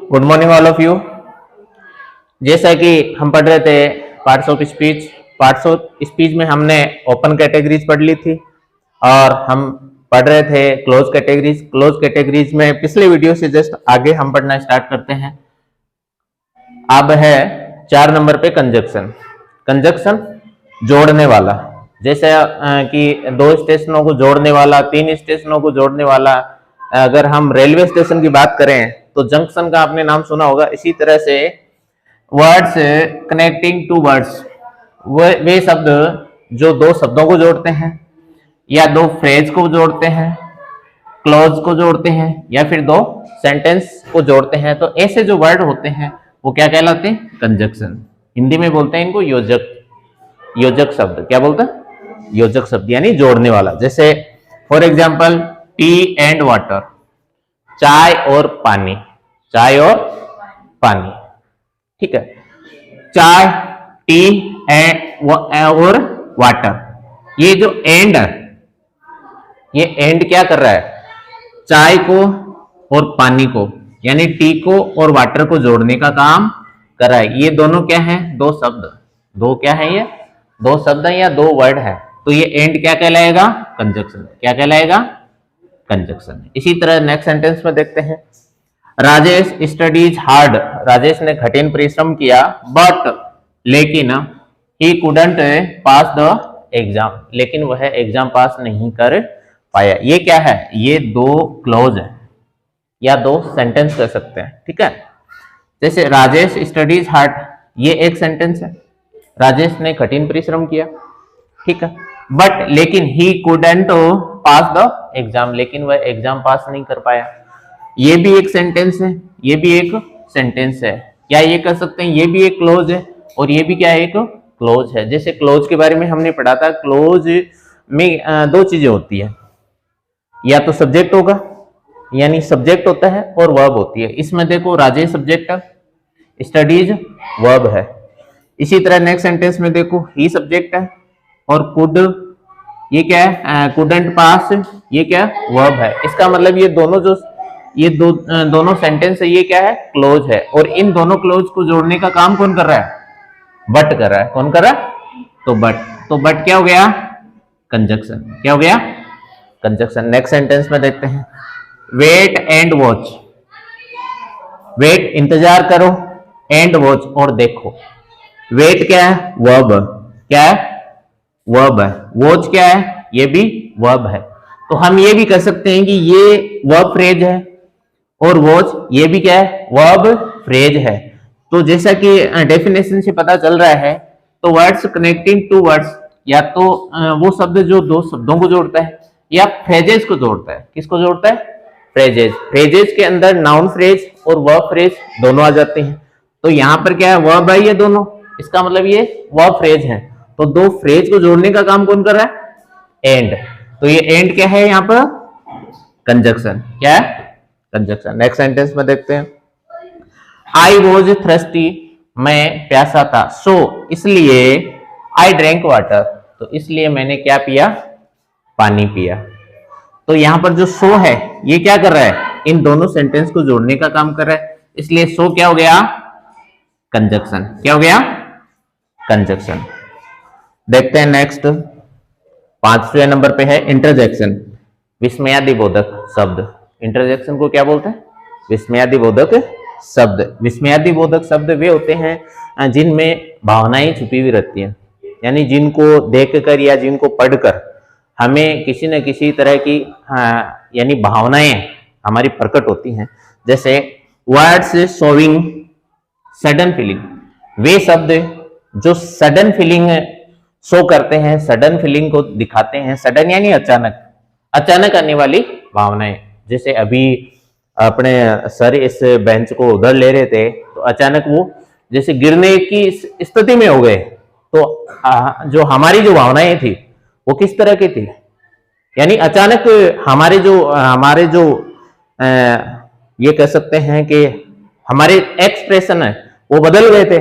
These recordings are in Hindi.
Good morning all of you. जैसा कि हम पढ़ रहे थे parts of speech. Parts of speech में हमने ओपन कैटेगरीज पढ़ ली थी और हम पढ़ रहे थे क्लोज कैटेगरीज। क्लोज कैटेगरीज में पिछले वीडियो से जस्ट आगे हम पढ़ना स्टार्ट करते हैं। अब है 4 नंबर पे कंजक्शन। कंजक्शन जोड़ने वाला, जैसे कि 2 स्टेशनों को जोड़ने वाला, 3 स्टेशनों को जोड़ने वाला। अगर हम रेलवे स्टेशन की बात करें तो जंक्शन का आपने नाम सुना होगा। इसी तरह से वर्ड्स कनेक्टिंग टू वर्ड्स, वे शब्द जो 2 शब्दों को जोड़ते हैं या 2 फ्रेज को जोड़ते हैं, क्लोज को जोड़ते हैं या फिर 2 सेंटेंस को जोड़ते हैं, तो ऐसे जो वर्ड होते हैं वो क्या कहलाते हैं? कंजक्शन। हिंदी में बोलते हैं इनको योजक। योजक शब्द क्या बोलते हैं? योजक शब्द यानी जोड़ने वाला। जैसे for example T and water, चाय और पानी। चाय और पानी, ठीक है। चाय, टी एंड और वाटर, ये जो एंड है, ये एंड क्या कर रहा है? चाय को और पानी को यानी टी को और वाटर को जोड़ने का काम कर रहा है। ये दोनों क्या है? 2 शब्द। 2 क्या है? ये 2 शब्द या 2 वर्ड है। तो ये एंड क्या कहलाएगा? कंजक्शन। क्या कहलाएगा? कंजक्शन। इसी तरह नेक्स्ट सेंटेंस में देखते हैं। राजेश स्टडीज हार्ड, राजेश ने कठिन परिश्रम किया, बट लेकिन he couldn't pass the exam, लेकिन वह एग्जाम पास नहीं कर पाया। ये क्या है? ये 2 क्लोज है या 2 सेंटेंस कह सकते हैं, ठीक है। जैसे राजेश स्टडीज हार्ड, ये एक सेंटेंस है। राजेश ने कठिन परिश्रम किया, ठीक है। बट लेकिन he couldn't pass the exam, लेकिन वह एग्जाम पास नहीं कर पाया। ये भी एक सेंटेंस है, ये भी एक सेंटेंस है। क्या ये कह सकते हैं? ये भी एक क्लोज है और ये भी क्या है? एक क्लोज है। जैसे क्लोज के बारे में हमने पढ़ा था, क्लोज में 2 चीजें होती है, या तो सब्जेक्ट होगा यानी सब्जेक्ट होता है और वर्ब होती है। इसमें देखो राजेश सब्जेक्ट है, स्टडीज वर्ब है। इसी तरह नेक्स्ट सेंटेंस में देखो ही सब्जेक्ट है और कुड, ये क्या है? कुडंट पास, ये क्या? वर्ब है। इसका मतलब ये दोनों जो ये दोनों सेंटेंस है, ये क्या है? क्लोज है। और इन दोनों क्लोज को जोड़ने का काम कौन कर रहा है? बट कर रहा है। कौन कर रहा है? तो बट। तो बट क्या हो गया? कंजक्शन। क्या हो गया? कंजक्शन। नेक्स्ट सेंटेंस में देखते हैं। वेट एंड वॉच, वेट इंतजार करो, एंड वॉच और देखो। वेट क्या है? वर्ब। क्या है? वर्ब है। वॉच क्या है? ये भी वर्ब है। तो हम ये भी कह सकते हैं कि ये वर्ब फ्रेज है और वॉच ये भी क्या है? वर्ब फ्रेज है। तो जैसा कि डेफिनेशन से पता चल रहा है, तो वर्ड्स कनेक्टिंग टू वर्ड्स, या तो वो शब्द जो 2 शब्दों को जोड़ता है या फ्रेजेस को जोड़ता है। किसको जोड़ता है? फ्रेजेस। फ्रेजेस के अंदर नाउन फ्रेज और वर्ब फ्रेज दोनों आ जाते हैं। तो यहाँ पर क्या है? वर्ब है ये दोनों, इसका मतलब ये वर्ब फ्रेज है। तो 2 फ्रेज को जोड़ने का काम कौन कर रहा है? एंड। तो ये एंड क्या है यहाँ पर? कंजक्शन। क्या है? कंजक्शन। नेक्स्ट सेंटेंस में देखते हैं। आई वॉज थ्रस्टी, मैं प्यासा था, सो इसलिए आई ड्रैंक वाटर, तो इसलिए मैंने क्या पिया? पानी पिया। तो यहां पर जो सो है ये क्या कर रहा है? इन दोनों सेंटेंस को जोड़ने का काम कर रहा है, इसलिए सो क्या हो गया? कंजक्शन। क्या हो गया? कंजक्शन। देखते हैं नेक्स्ट 5वें नंबर पे है इंटरजेक्शन, विस्मयादिबोधक शब्द। इंटरजेक्शन को क्या बोलते हैं? विस्मयादिबोधक शब्द। विस्मयादिबोधक शब्द वे होते हैं जिनमें भावनाएं छुपी हुई रहती हैं, यानी जिनको देखकर या जिनको पढ़कर हमें किसी न किसी तरह की यानी भावनाएं हमारी प्रकट होती हैं। जैसे वर्ड्स शोविंग सडन फीलिंग, वे शब्द जो सडन फीलिंग शो करते हैं, सडन फीलिंग को दिखाते हैं। सडन यानी अचानक, अचानक आने वाली भावनाएं। जैसे अभी अपने सर इस बेंच को उधर ले रहे थे तो अचानक वो जैसे गिरने की स्थिति में हो गए, तो जो हमारी जो भावनाएं थी वो किस तरह की थी? यानी अचानक हमारे जो ये कह सकते हैं कि हमारे एक्सप्रेशन है वो बदल गए थे,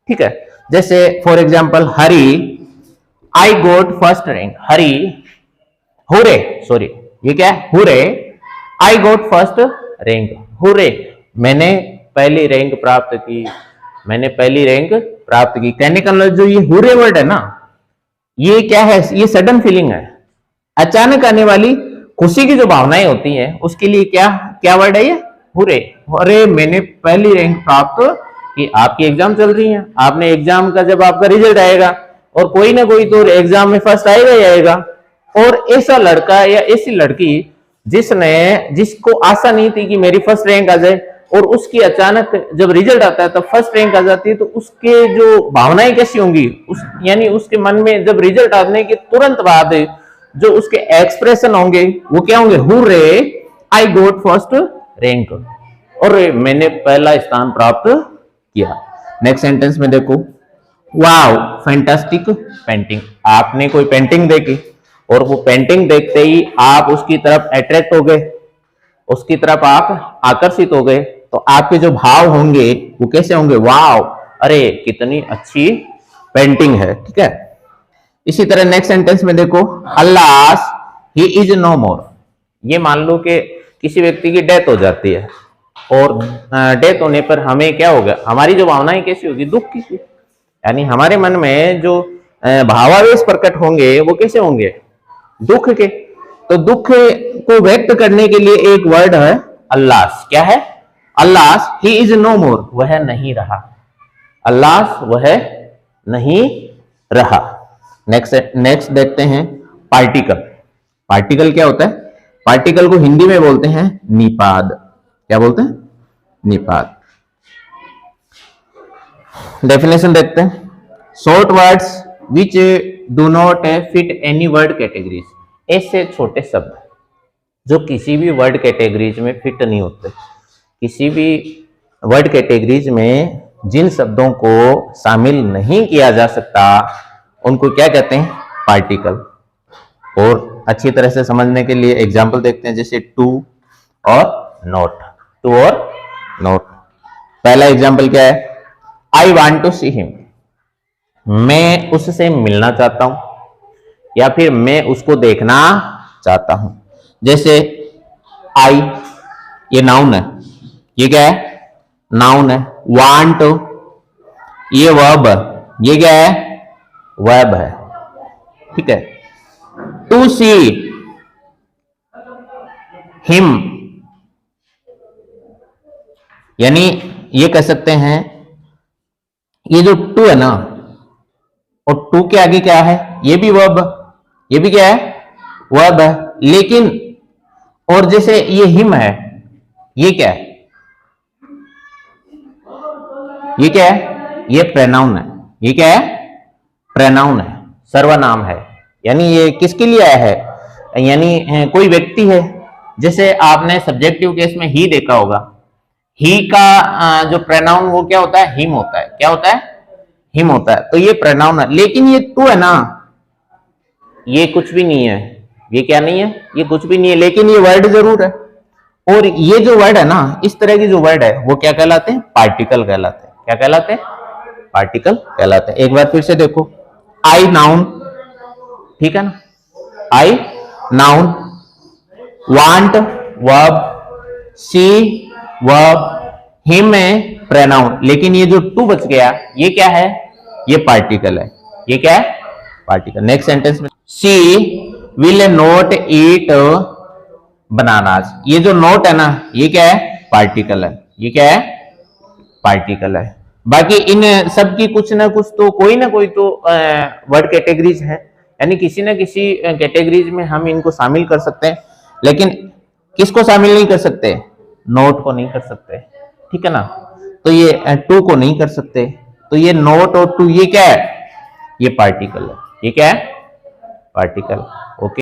ठीक है। जैसे for example Hari I got first rank, Hari hooray, ये क्या है? हुरे आई गोट फर्स्ट रैंक, हुरे मैंने पहली रैंक प्राप्त की, मैंने पहली रैंक प्राप्त की। कहने का मतलब जो ये हुर्रे वर्ड है ना, ये क्या है, ये सडन फीलिंग है, अचानक आने वाली खुशी की जो भावनाएं होती हैं उसके लिए क्या क्या वर्ड है ये, हुर्रे। अरे मैंने पहली रैंक प्राप्त की। आपकी एग्जाम चल रही है, आपने एग्जाम का जब आपका रिजल्ट आएगा और कोई ना कोई तो एग्जाम में फर्स्ट आएगा ही आएगा, और ऐसा लड़का या ऐसी लड़की जिसको आशा नहीं थी कि मेरी फर्स्ट रैंक आ जाए, और उसकी अचानक जब रिजल्ट आता है तो फर्स्ट रैंक आ जाती है, तो उसके जो भावनाएं कैसी होंगी, यानी उसके मन में जब रिजल्ट आने के तुरंत बाद जो उसके एक्सप्रेशन होंगे वो क्या होंगे, hurray I got first rank, और मैंने पहला स्थान प्राप्त किया। नेक्स्ट सेंटेंस में देखो, वाओ फैंटास्टिक पेंटिंग। आपने कोई पेंटिंग देखी और वो पेंटिंग देखते ही आप उसकी तरफ अट्रैक्ट हो गए, उसकी तरफ आप आकर्षित हो गए, तो आपके जो भाव होंगे वो कैसे होंगे, वाओ अरे कितनी अच्छी पेंटिंग है। ठीक है, इसी तरह नेक्स्ट सेंटेंस में देखो, अल्लास ही इज नो मोर। ये मान लो कि किसी व्यक्ति की डेथ हो जाती है, और डेथ होने पर हमें क्या होगा, हमारी जो भावनाएं कैसी होगी, दुख की, यानी हमारे मन में जो भावावेश प्रकट होंगे वो कैसे होंगे, दुख के। तो दुख को व्यक्त करने के लिए एक वर्ड है अल्लास। क्या है, अल्लास ही इज नो मोर, वह नहीं रहा, अल्लास वह नहीं रहा। नेक्स्ट देखते हैं पार्टिकल। पार्टिकल क्या होता है, पार्टिकल को हिंदी में बोलते हैं निपाद। क्या बोलते हैं, निपाद। डेफिनेशन देखते हैं, short words which do not fit any word categories. ऐसे छोटे शब्द जो किसी भी वर्ड कैटेगरीज में फिट नहीं होते, किसी भी वर्ड कैटेगरीज में जिन शब्दों को शामिल नहीं किया जा सकता उनको क्या कहते हैं, पार्टिकल। और अच्छी तरह से समझने के लिए एग्जांपल देखते हैं, जैसे टू और नॉट। टू और नॉट। पहला एग्जांपल क्या है, I want to see him, मैं उससे मिलना चाहता हूं, या फिर मैं उसको देखना चाहता हूं। जैसे आई, ये नाउन है, ये क्या है, नाउन है। वांट, ये वर्ब, ये क्या है, वर्ब है। ठीक है, टू सी हिम, यानी ये कह सकते हैं, ये जो टू है ना, और टू के आगे क्या है, ये भी वर्ब, ये भी क्या है, वर्ब है। लेकिन और जैसे ये हिम है, ये क्या है, ये क्या है, ये प्रोनाउन है। ये क्या है, प्रोनाउन है, सर्वनाम है। यानी ये किसके लिए आया है, यानी कोई व्यक्ति है। जैसे आपने सब्जेक्टिव केस में ही देखा होगा, ही का जो प्रोनाउन वो क्या होता है, हिम होता है। क्या होता है, हिम होता है। तो ये प्रोनाउन है। लेकिन ये टू है ना, ये कुछ भी नहीं है, ये क्या नहीं है, ये कुछ भी नहीं है, लेकिन ये वर्ड जरूर है। और ये जो वर्ड है ना, इस तरह की जो वर्ड है वो क्या कहलाते हैं, पार्टिकल कहलाते हैं। क्या कहलाते हैं, पार्टिकल कहलाते हैं। एक बार फिर से देखो, आई नाउन, ठीक है ना, आई नाउन, वांट वर्ब, सी वर्ब, हिम है प्रोनाउन। लेकिन ये जो टू बच गया, ये क्या है, ये पार्टिकल है। ये क्या है, पार्टिकल। नेक्स्ट सेंटेंस में, she will not eat bananas. ये जो नोट है ना, ये क्या है, पार्टिकल है। ये क्या है, पार्टिकल है। बाकी इन सब की कुछ ना कुछ तो कोई ना कोई तो वर्ड कैटेगरीज है, यानी किसी ना किसी कैटेगरीज में हम इनको शामिल कर सकते हैं। लेकिन किसको शामिल नहीं कर सकते, नोट को नहीं कर सकते। ठीक है ना, तो ये टू को नहीं कर सकते। तो ये नोट और टू, ये क्या है, ये पार्टिकल है। ये क्या है, पार्टिकल। ओके।